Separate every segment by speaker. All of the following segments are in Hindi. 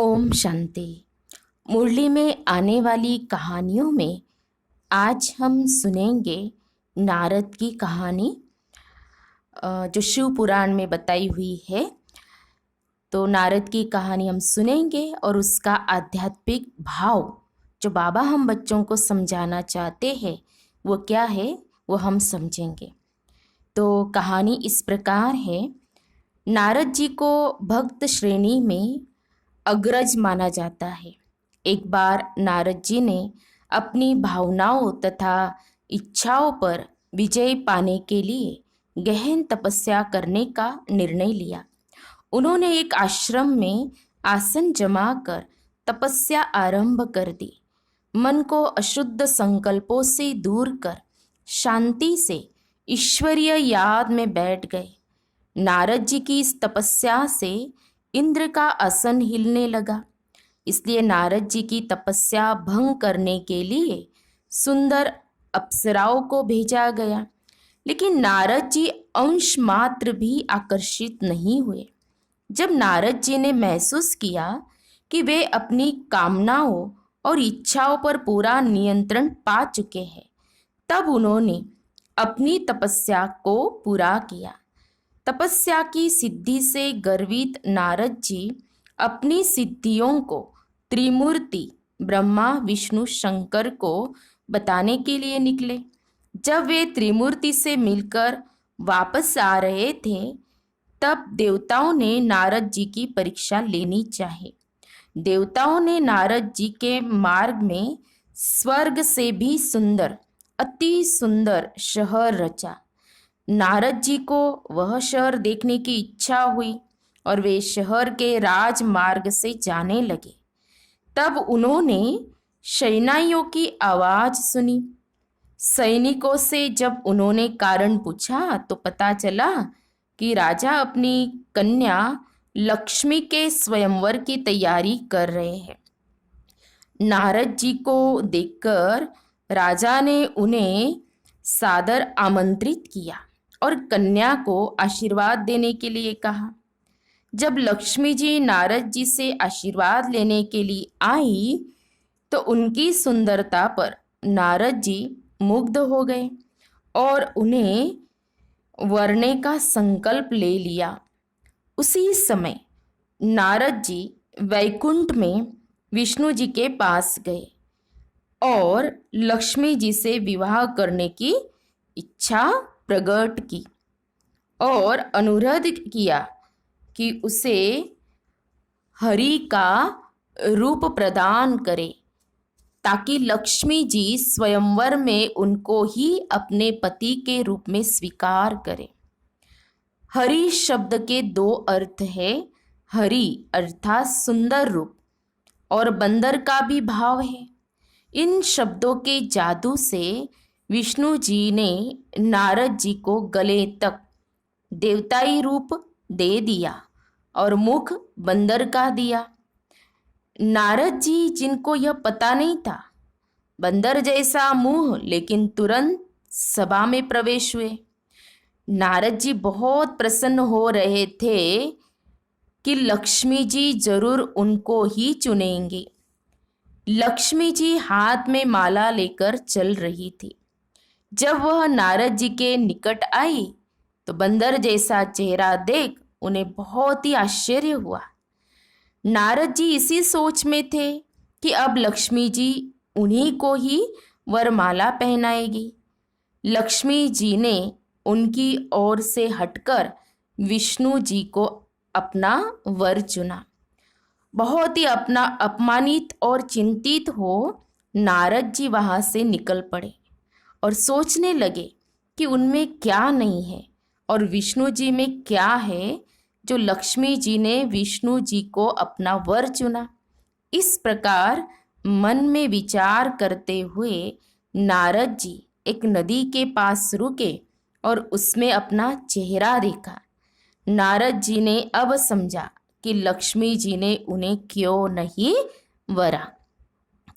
Speaker 1: ओम शांति। मुरली में आने वाली कहानियों में आज हम सुनेंगे नारद की कहानी, जो शिव पुराण में बताई हुई है। तो नारद की कहानी हम सुनेंगे और उसका आध्यात्मिक भाव जो बाबा हम बच्चों को समझाना चाहते हैं वो क्या है वो हम समझेंगे। तो कहानी इस प्रकार है। नारद जी को भक्त श्रेणी में अग्रज माना जाता है। एक बार नारद जी ने अपनी भावनाओं तथा इच्छाओं पर विजय पाने के लिए गहन तपस्या करने का निर्णय लिया। उन्होंने एक आश्रम में आसन जमाकर तपस्या आरंभ कर दी। मन को अशुद्ध संकल्पों से दूर कर शांति से ईश्वरीय याद में बैठ गए। नारद जी की इस तपस्या से इंद्र का आसन हिलने लगा। इसलिए नारद जी की तपस्या भंग करने के लिए सुंदर अप्सराओं को भेजा गया, लेकिन नारद जी अंश मात्र भी आकर्षित नहीं हुए। जब नारद जी ने महसूस किया कि वे अपनी कामनाओं और इच्छाओं पर पूरा नियंत्रण पा चुके हैं, तब उन्होंने अपनी तपस्या को पूरा किया। तपस्या की सिद्धि से गर्वित नारद जी अपनी सिद्धियों को त्रिमूर्ति ब्रह्मा विष्णु शंकर को बताने के लिए निकले। जब वे त्रिमूर्ति से मिलकर वापस आ रहे थे, तब देवताओं ने नारद जी की परीक्षा लेनी चाहिए। देवताओं ने नारद जी के मार्ग में स्वर्ग से भी सुंदर, अति सुंदर शहर रचा। नारद जी को वह शहर देखने की इच्छा हुई और वे शहर के राजमार्ग से जाने लगे। तब उन्होंने शहनाइयों की आवाज सुनी। सैनिकों से जब उन्होंने कारण पूछा तो पता चला कि राजा अपनी कन्या लक्ष्मी के स्वयंवर की तैयारी कर रहे हैं। नारद जी को देखकर राजा ने उन्हें सादर आमंत्रित किया और कन्या को आशीर्वाद देने के लिए कहा। जब लक्ष्मी जी नारद जी से आशीर्वाद लेने के लिए आई तो उनकी सुंदरता पर नारद जी मुग्ध हो गए और उन्हें वरने का संकल्प ले लिया। उसी समय नारद जी वैकुंठ में विष्णु जी के पास गए और लक्ष्मी जी से विवाह करने की इच्छा प्रकट की और अनुरोध किया कि उसे हरि का रूप प्रदान करे, ताकि लक्ष्मी जी स्वयंवर में उनको ही अपने पति के रूप में स्वीकार करे। हरि शब्द के दो अर्थ है। हरि अर्थात सुंदर रूप और बंदर का भी भाव है। इन शब्दों के जादू से विष्णु जी ने नारद जी को गले तक देवताई रूप दे दिया और मुख बंदर का दिया। नारद जी, जिनको यह पता नहीं था, बंदर जैसा मुंह, लेकिन तुरंत सभा में प्रवेश हुए। नारद जी बहुत प्रसन्न हो रहे थे कि लक्ष्मी जी जरूर उनको ही चुनेंगे। लक्ष्मी जी हाथ में माला लेकर चल रही थी। जब वह नारद जी के निकट आई तो बंदर जैसा चेहरा देख उन्हें बहुत ही आश्चर्य हुआ। नारद जी इसी सोच में थे कि अब लक्ष्मी जी उन्हीं को ही वरमाला पहनाएगी। लक्ष्मी जी ने उनकी ओर से हटकर विष्णु जी को अपना वर चुना। बहुत ही अपना अपमानित और चिंतित हो नारद जी वहाँ से निकल पड़े और सोचने लगे कि उनमें क्या नहीं है और विष्णु जी में क्या है जो लक्ष्मी जी ने विष्णु जी को अपना वर चुना। इस प्रकार मन में विचार करते हुए नारद जी एक नदी के पास रुके और उसमें अपना चेहरा देखा। नारद जी ने अब समझा कि लक्ष्मी जी ने उन्हें क्यों नहीं वरा।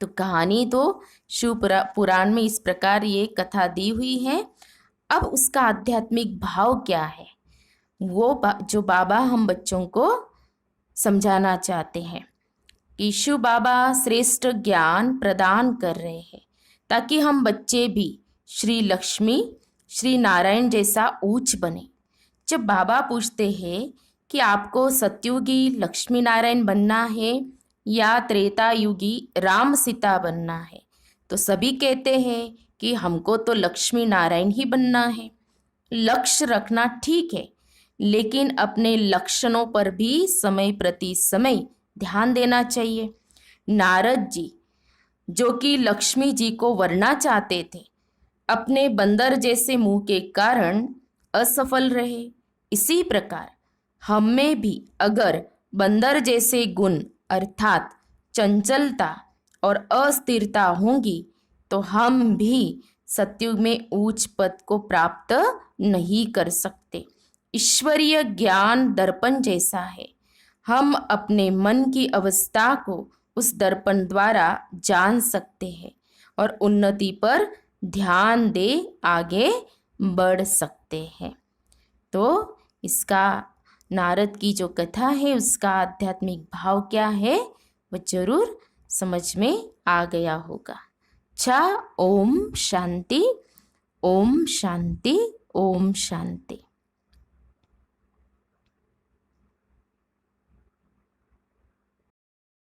Speaker 1: तो कहानी तो शिव पुराण में इस प्रकार ये कथा दी हुई है। अब उसका आध्यात्मिक भाव क्या है वो जो बाबा हम बच्चों को समझाना चाहते हैं। कि शिव बाबा श्रेष्ठ ज्ञान प्रदान कर रहे हैं ताकि हम बच्चे भी श्री लक्ष्मी श्री नारायण जैसा ऊंच बने। जब बाबा पूछते हैं कि आपको सतयुगी लक्ष्मी नारायण बनना है या त्रेता युगी राम सीता बनना है, तो सभी कहते हैं कि हमको तो लक्ष्मी नारायण ही बनना है। लक्ष्य रखना ठीक है, लेकिन अपने लक्षणों पर भी समय प्रति समय ध्यान देना चाहिए। नारद जी जो कि लक्ष्मी जी को वरना चाहते थे, अपने बंदर जैसे मुंह के कारण असफल रहे। इसी प्रकार हम में भी अगर बंदर जैसे गुण अर्थात चंचलता और अस्थिरता होंगी तो हम भी सतयुग में उच्च पद को प्राप्त नहीं कर सकते। ईश्वरीय ज्ञान दर्पण जैसा है, हम अपने मन की अवस्था को उस दर्पण द्वारा जान सकते हैं और उन्नति पर ध्यान दे आगे बढ़ सकते हैं। तो इसका नारद की जो कथा है उसका आध्यात्मिक भाव क्या है वो जरूर समझ में आ गया होगा। अच्छा, ओम शांति, ओम शांति, ओम शांति।